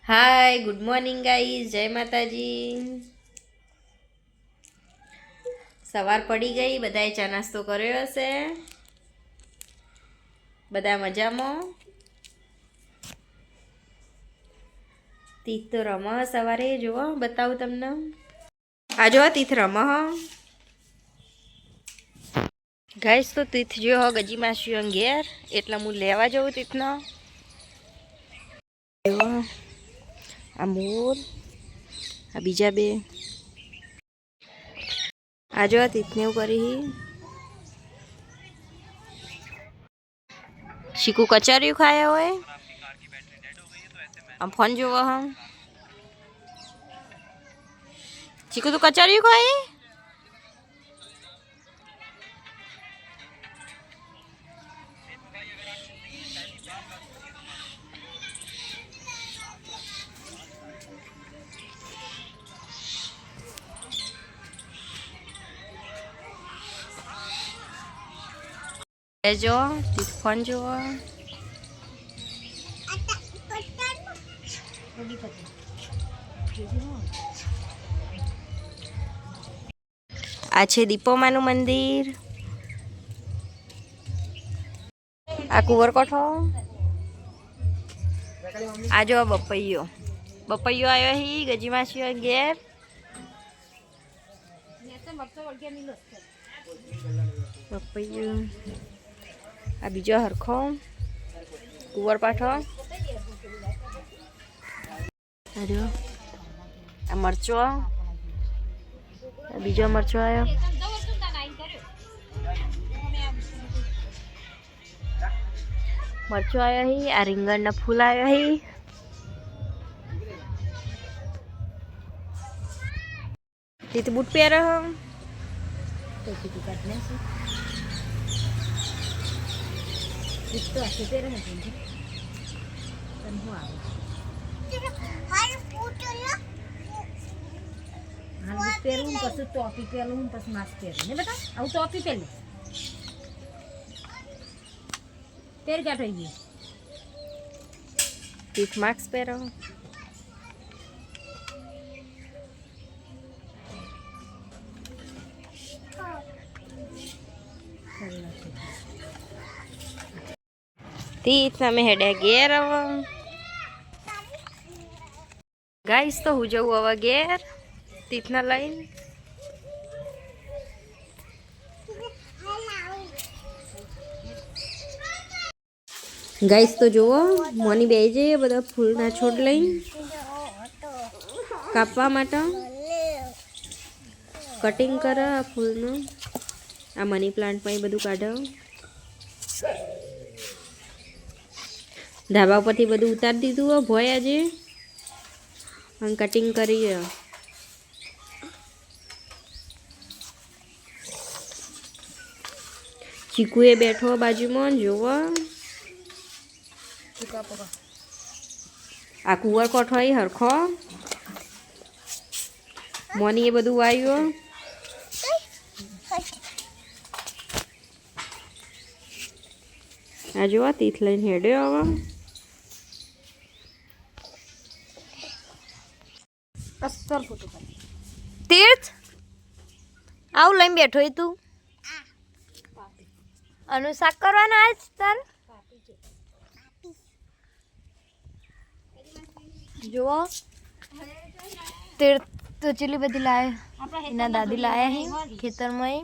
હાય, good morning guys, જય માતાજી. સવાર પડી ગઈ, બધાએ ચા નાસ્તો કર્યો હશે, બધા મજામાં. તીથ તો રમ સવારે, જુઓ બતાવું તમને. આ જો તીથ રમ ગાઈઝ. તો તીથ જો ગજી માસી ઘેર, એટલે હું લેવા જઉં તીથનો. આ મોર, આ બીજા બે, આ જો તીથને એવું કરી. શીકુ કચરિયું ખાયા હોય, આમ ફોન જોવો હ. શીકુ તું કચરિયું ખાય. જો તીથ ફોન જોવો. આ છે દીપોમાનું મંદિર. આ કુંવરકોઠો. આ જો બપૈયો આવ્યો હી ગજી માસી ઘેર. બપૈયો. આ બીજો હરખો કુંવરપાઠો. આ જો આ મરચો, બીજો મરચો આવ્યો. મરચો આવ્યો હી. આ રીંગણના ફૂલ આવ્યા હી. તીથ બૂટ પહેરો હો. પહેરવું પછી ટોપી પહેરવું પછી માસ્ક પહેરવું ને બેટા. આવું ટોપી પહેરવું પહેર ક્યાં થઈ ગઈ. તીથ માસ્ક પહેરો. તીથ અમે હેડે ઘેર. ગાઈસ તો હું જવું હવે ઘેર તીથના લઈને. ગાઈસ તો જુઓ મોની બે જઈએ બધા ફૂલના છોડ લઈને કાપવા માટે. કટિંગ કરે આ ફૂલનું. આ મની પ્લાન્ટમાં એ બધું કાઢો. ધાબા પરથી બધું ઉતારી દીધું હો ભોય આજે. અને કટિંગ કરી. ચીકુએ બેઠો બાજુમાં જોવો. આ કુંવરકોઠો હરખો. મોની એ બધું વાવ્યું. આ જોવા તીથ લઈને હેડ્યો હવે. તીર્થ આવું લઈને બેઠો તું. અનુ શાક કરવાના આજ તાર. જુઓ તીર્થ તો ચીલી બધી લાવે. એના દાદી લાયા હી ખેતરમાં.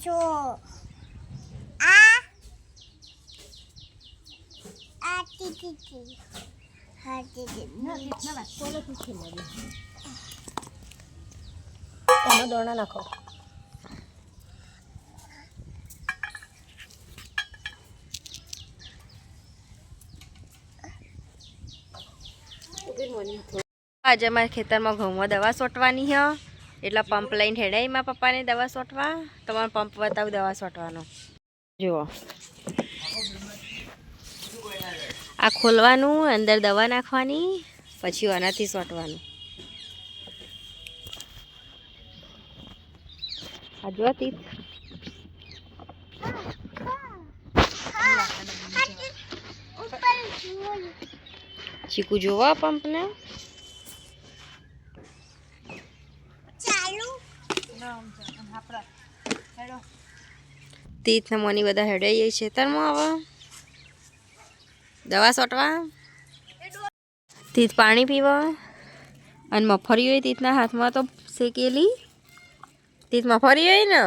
જો દોણા નાખો. આજે અમારા ખેતરમાં ઘઉંમાં દવા છોટવાની હ, એટલે પંપ લઈને હેડાઈ માં પપ્પાને દવા છોટવા. તમારો પંપ બતાવું દવા છોટવાનો. જુઓ આ ખોલવાનું, અંદર દવા નાખવાની, પછી આનાથી છોટવાનું. આ જો તીથ ચીકુ જોવા પંપને તીર્થ ને મોની બધા હેડાઈ જાય ખેતરમાં હવે દવા છોટવા. તીર્થ પાણી પીવા અને મફરી હોય તીર્થના હાથમાં તો શેકેલી. તીર્થ મફરી હોય ને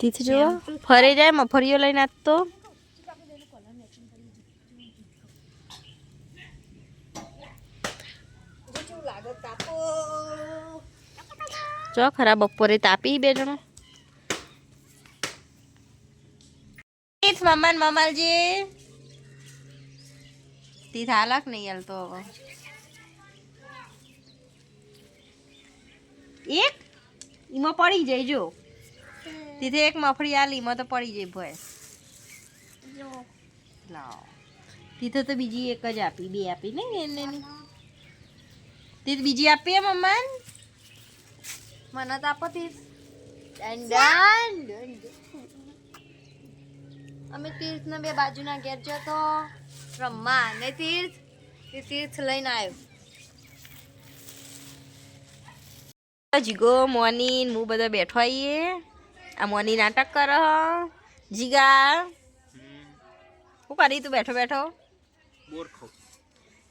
તીર્થ જો ફરી જાય મફરીઓ લઈને આજ તો. જો ખરા બપોરે તાપી બે જણો. મમ્મા મમાલજી તીર્થ હાલક નહીં હાલતો હવે. એક ઈમાં પડી જાય જો તીથે એક મફળી આલી માં તો પડી જાય ભય. લાવ તીથે તો બીજી એક જ આપી બે આપી ને એને તીથ બીજી આપી મમ્મા મને તો આપો તીથ. અમે તીર્થ ને બે બાજુના ઘેર જતો રમવા ને તીર્થ તીર્થ લઈને આવ્યો. જીગો મોની હું બધા બેઠો આવીએ. આ મોની નાટક કર જીગા શું કરી તું બેઠો બેઠો. બોર ખાવ.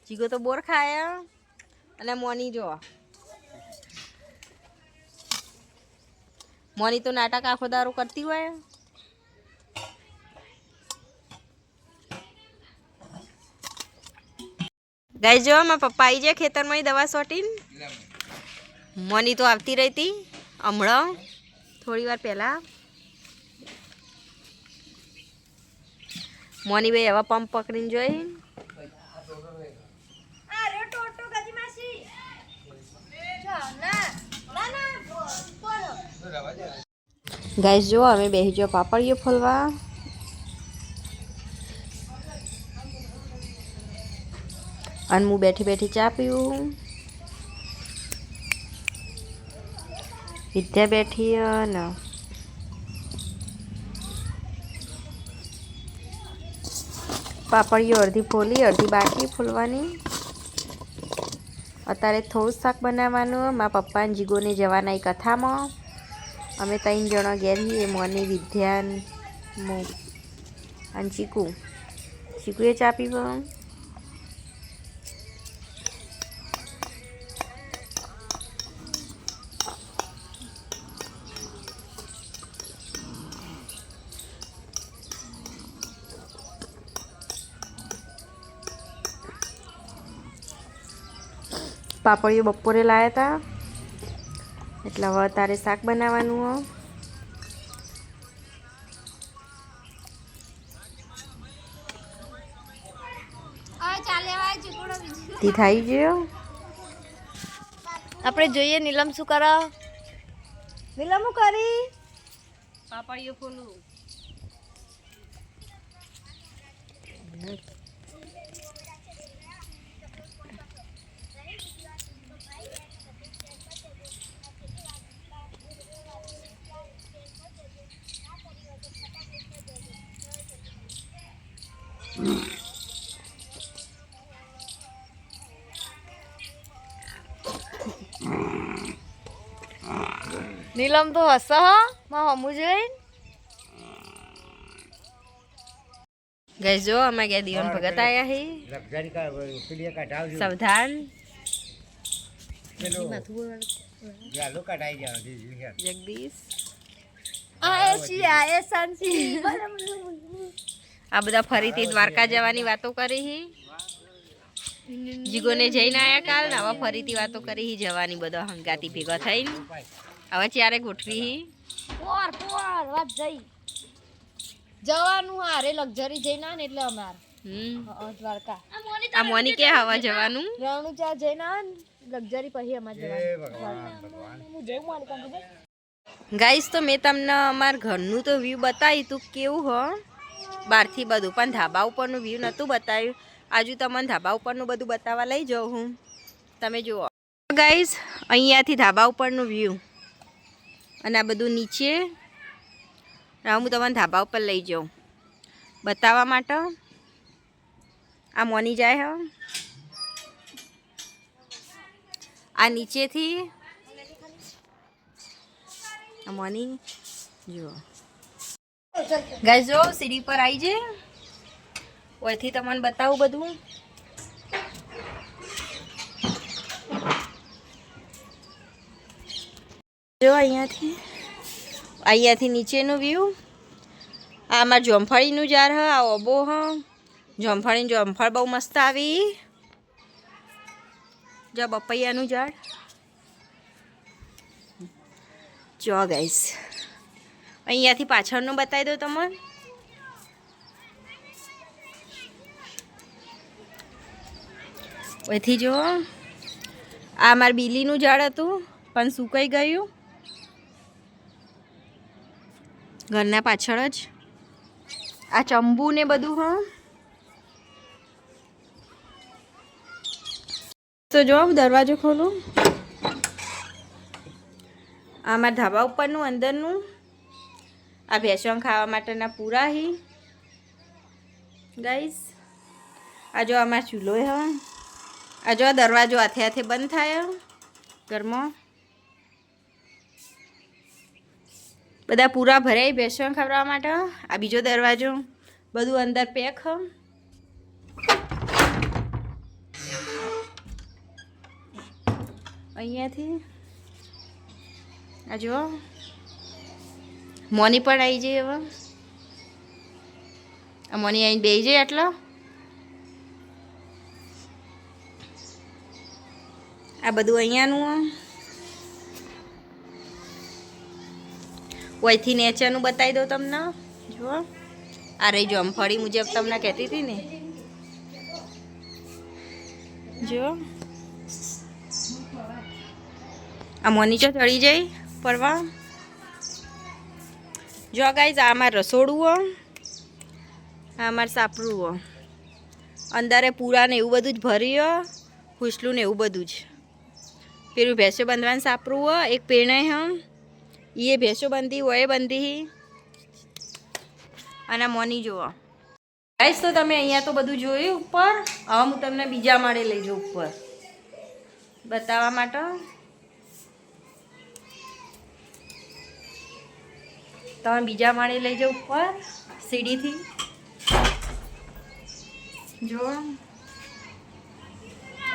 જીગો તો બોર ખાય અને મોની જો મોની તો નાટક આખો દારૂ કરતી હોય. ગાય જો મારા પપ્પા આવી જાય ખેતરમાં દવા સોટીને. મોની તો આવતી રહી હતી હમણાં થોડી વાર પહેલા. મોની ભાઈ હવે પંપ પકડીને જોઈ. ગાઈસ જો અમે બેસી જો પાપડીઓ ફોલવા. અને હું બેઠી બેઠી ચા પીવું. વિદ્યા બેઠી ને પાપડીઓ અડધી ફોલી અડધી બાકી ફોલવાની. અત્યારે થોડું શાક બનાવવાનું. મારા પપ્પા અને જીગોને જવાના એ કથામાં. અમે 3 જણા ઘેર છીએ મોની વિદ્યા અને ચીકુ. ચીકુએ ચા પીવા. પાપડીઓ બપોરે લાવ્યા હતા એટલે હવે તારે શાક બનાવવાનું. તી થઈ ગયો. આપણે જોઈએ નીલમ શું કરો. નીલમ શું કરી પાપડીઓ ફોલું. નીલમ તો હસ માં હમું જોઈ. ગઈ જો અમે ગયા દીવન ભગત આયા હી સાવધાન જગદીશ આ બધા ફરીથી દ્વારકા જવાની વાતો કરી હી. જીગોને જઈને આયા કાલ ને હવે ફરીથી વાતો કરી હી જવાની. બધા હંગાતી ભેગા થઈને હવે ચારે ગોઠવી હી. વાત જઈ જવાનું હારે લક્ઝરી જઈને ને એટલે અમાર દ્વારકા. આ મોની કે હવા જવાનું રણુચા જઈને લક્ઝરી પછી અમાર જવાનું. ગાઈસ તો મેં તમને અમાર ઘરનું તો વ્યૂ બતાવ્યું તું કેવું હો બહારથી બધું, પણ ધાબા ઉપરનું વ્યૂ નહોતું બતાવ્યું. આજુ તમને ધાબા ઉપરનું બધું બતાવવા લઈ જાઉં હું. તમે જુઓ ગાઈસ અહીંયાથી ધાબા ઉપરનું વ્યૂ અને આ બધું નીચે હું તમને ધાબા ઉપર લઈ જાઉં બતાવવા માટે. આ મોની જાય હ આ નીચેથી આ મોની જુઓ ગાઈસ જો સીડી પર આવી છે ઓયથી તમને બતાવું બધું. જો અહીંયાથી નીચેનું વ્યૂ. આ અમારા જોમફળીનું ઝાડ હ આ ઓબો હ જોમફળીનું જોમફળ બહુ મસ્ત આવી. જો બપૈયાનું ઝાડ જો ગાઈસ અહીંયાથી પાછળનું બતાવી દઉં તમને. અહીંથી જો આ અમારા બીલીનું ઝાડ હતું પણ સુકાઈ ગયું ઘરના પાછળ જ. આ ચંબુ ને બધું હ તો જો દરવાજો ખોલું. આ અમારા ધાબા ઉપરનું અંદરનું. આ ભેંસો ખાવા માટેના પૂરા હી ગાઈસ. આ જો અમારો ચૂલો હ આ જો દરવાજો હાથે હાથે બંધ થાય ઘરમાં. બધા પૂરા ભરાય ભેંસો ખવડાવવા માટે. આ બીજો દરવાજો બધું અંદર પેક હ. અહીંયાથી આ જો મોની પણ આવી જાય. હવે આ મોની આવીને બેસી જાય એટલો. આ બધું અહીંયાનું ઓયથી નેચરનું બતાવી દઉં તમને. જુઓ આ રહી જોમફળી મુજબ તમને કહેતી હતી ને. જો આ મોની ચો ચડી જાય પરવા. જો ગાઈસ આ અમારું રસોડું આ અમારું સાપરું અંદરે પૂરા ને એવું બધું જ ભર્યું ફૂસલું ને એવું બધું જ. પેલું ભેંસો બાંધવાનું સાપરું એક પેણે એ ભેંસો બંધી હોય બંધી. અને મોની જુઓ ગાઈસ. તો તમે અહીંયા તો બધું જોયું ઉપર. હવે હું તમને બીજા માળે લઈ જાઉં ઉપર બતાવવા માટે. તમે બીજા માળે લઈ જાઓ ઉપર સીડીથી. જો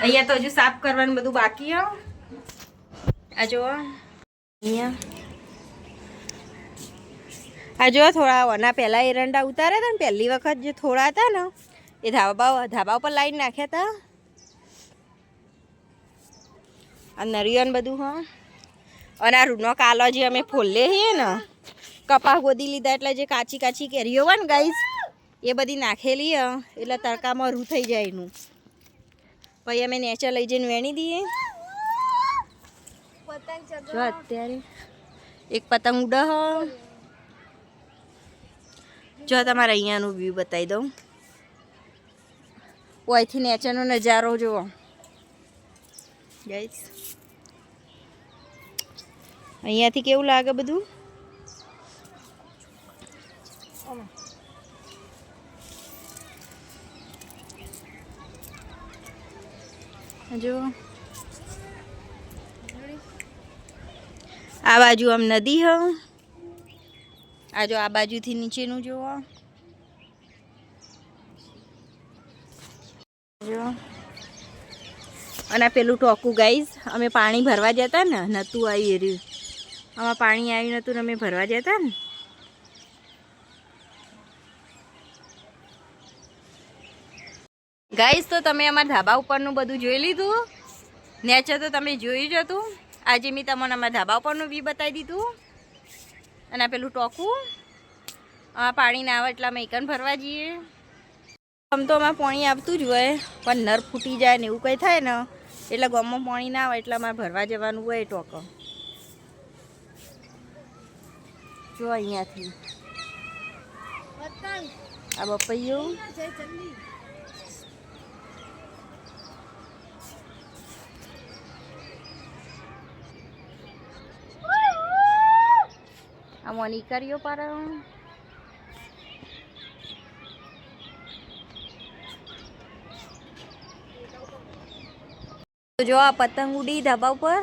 અહીંયા તો હજુ સાફ કરવાનું બધું બાકી હ. આ જો અહીંયા આ જો થોડા વના પહેલાં એરંડા ઉતાર્યા હતા ને પહેલી વખત જે થોડા હતા ને એ ધાબા ઉપર લાઈન નાખ્યા હતા. આ નરિયન બધું હ. અને આ રૂનો કાલો જે અમે ફોલે છીએ ને કપા ગોદી લીધા એટલે જે કાચી કાચી કેરીઓ હોય ને ગાઈસ એ બધી નાખેલી એટલે તડકામાં રૂ થઈ જાય એનું. પછી અમે નેચર લઈ જઈને વેણી દઈએ. જો અત્યારે એક પતંગ ઉડે હ. જો તમારે અહીંયાનું વ્યૂ બતાવી દઉં. ઓયથી નેચરનો નજારો જુઓ ગાઈસ. અહીંયાથી કેવું લાગે બધું. જો આ બાજુ આમ નદી હ. આ જો આ બાજુથી નીચેનું જુઓ. જો અને પેલું ટોકું ગાઈસ અમે પાણી ભરવા જતા ને નહોતું આવી રહ્યું. આમાં પાણી આવ્યું નહોતું ને અમે ભરવા જતા ને. ગાઈસ તો તમે અમારા ધાબા ઉપરનું બધું જોઈ લીધું. નેચર તો તમે જોયું જ હતું. આજે મેં તમને અમારા ધાબા ઉપરનું વ્યૂ બતાવી દીધું. અને પેલું ટોકું પાણી ના આવે એટલે અમે એકન ભરવા જઈએ. આમ તો અમારે પાણી આવતું જ હોય પણ નર ફૂટી જાય ને એવું કંઈ થાય ને એટલે ગામમાં પાણી ના આવે એટલે અમારે ભરવા જવાનું હોય ટોકો. જો અહીંયાથી આ બપૈયું મોની કર્યો પર જો આ પતંગ ઉડી ધાબા ઉપર.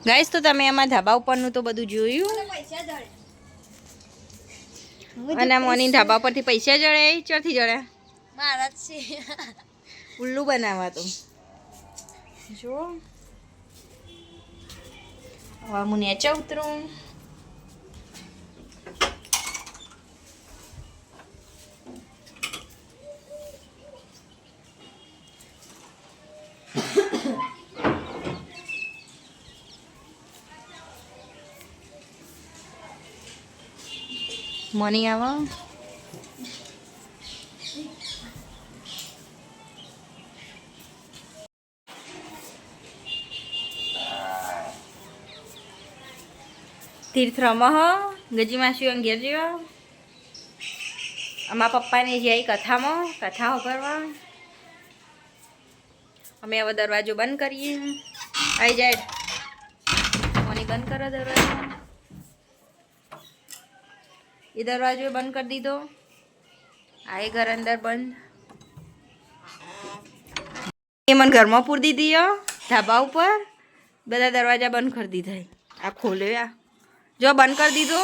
ગાઈસ તો તમે આમાં ધાબા ઉપરનું તો બધું જોયું અને મોની ધાબા પરથી પૈસા જડે ચોથી જડે મારા જ છે ઉલ્લુ બનાવવા તો જો હવે હું નીચે ઉતરું. મોની આવો તીર્થ રમહ ગજી માસી ઘેર જેવા અમારા પપ્પાને જાય કથામાં કથા કરવા. અમે હવે દરવાજો બંધ કરીએ. આવી જાય મોની બંધ કરો દરવાજો. એ દરવાજો બંધ કરી દીધો. આ એ ઘર અંદર બંધ. એ મને ઘરમાં પૂરી દીધી ધાબા ઉપર બધા દરવાજા બંધ કરી દીધા. આ ખોલ્યો જો બંધ કરી દીધો.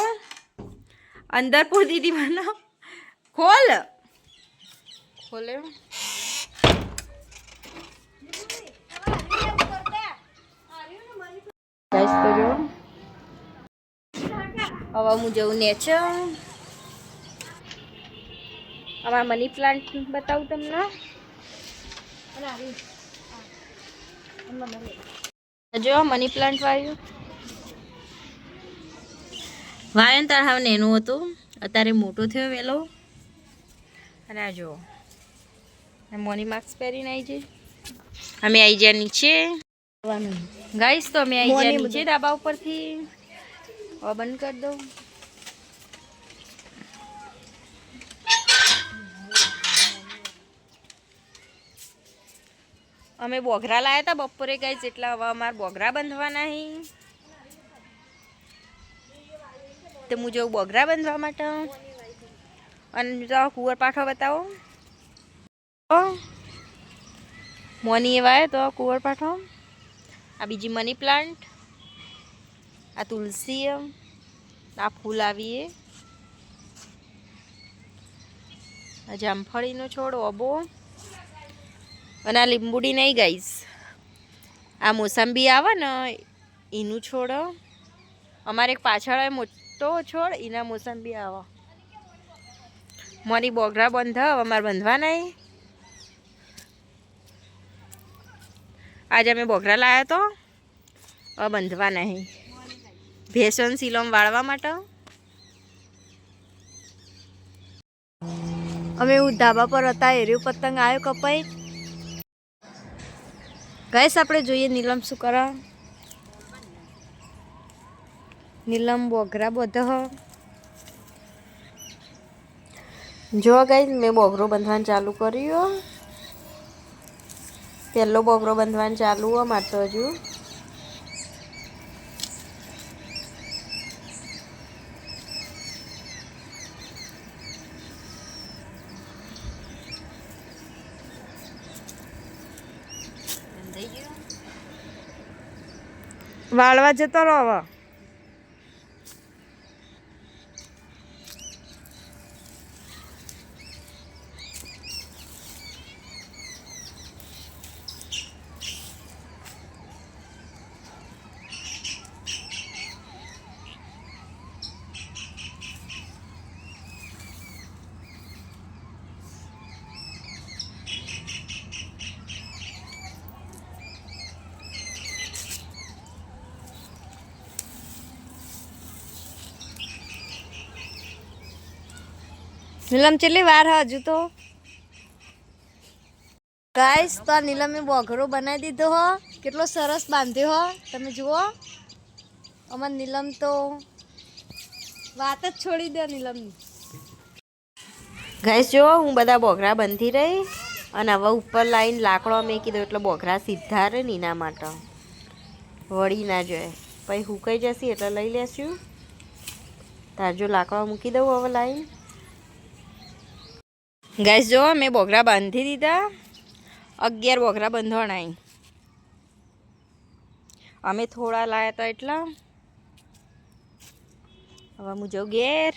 અંદર પૂરી દીધી મને. ખોલ ખોલ્યો. તો જો હવે હું જઉં નેચર. અમારા મની પ્લાન્ટ બતાવું તમને. જો મની પ્લાન્ટ વાવ્યું વાયન તાર હવે નેનું હતું અત્યારે મોટો થયો વહેલો. અને આ જો મોની માસ્ક પહેરીને આવી જઈ. અમે આવી ગયા નીચે ગાઈસ તો અમે આવી ગયા નીચે ધાબા ઉપરથી. હવે બંધ કરી દઉં. અમે બોઘરા લાયા હતા બપોરે ગાઈસ એટલે હવે અમારે બોઘરા બાંધવાના નહીં. તો હું જઉં બોઘરા બાંધવા માટે. અને તો કુંવર પાઠો બતાવો. મોની એવા તો કુંવર પાઠો. આ બીજી મની પ્લાન્ટ. આ તુલસી. આ ફૂલ આવીએ. આ જામફળીનો છોડ ઓબો. અને આ લીંબુડી નહીં ગાઈસ. આ મોસંબી આવે ને એનું છોડ. અમારે એક પાછળ મોટો છોડ એના મોસંબી આવે. મોની બોગરા બંધ અમારે બાંધવા નહીં. આજે અમે બોગરા લાવ્યા તો હવે બાંધવા નહીં. ભેસન સિલોમ વાળવા માટે. અમે ધાબા પર હતા એર્યું પતંગ આવ્યો કપાઈ. ગાઈસ આપણે જોઈએ નીલમ શું કરે. નીલમ બોગરા બધો જો ગાઈસ મેં બોગરો બાંધવાનું ચાલુ કર્યું. પહેલો બોગરો બાંધવાનું ચાલુ મારે તો હજુ. વાળવા જતો રહો હવે. નીલમ ચેટલી વાર હજુ તો ગાઈસ. તો આ નીલમે બોઘરો બનાવી દીધો હો. કેટલો સરસ બાંધ્યો હો તમે જુઓ. અમાર નીલમ તો વાત જ છોડી દે નીલમની. ગાઈસ જો હું બધા બોઘરા બંધી રહી અને હવે ઉપર લાઈન લાકડો મેં કીધું એટલે બોઘરા સીધા રહે ને એના માટે વળી ના જોઈએ પછી હુકાઈ જશે એટલે લઈ લેશું તાર જો લાકડો મૂકી દઉં હવે લાઈન ગાઈસ જો મેં બોઘરા બાંધી દીધા 11 બોઘરા બંધવાના અમે થોડા લાયા હતા એટલા હવે હું જાઉં ઘેર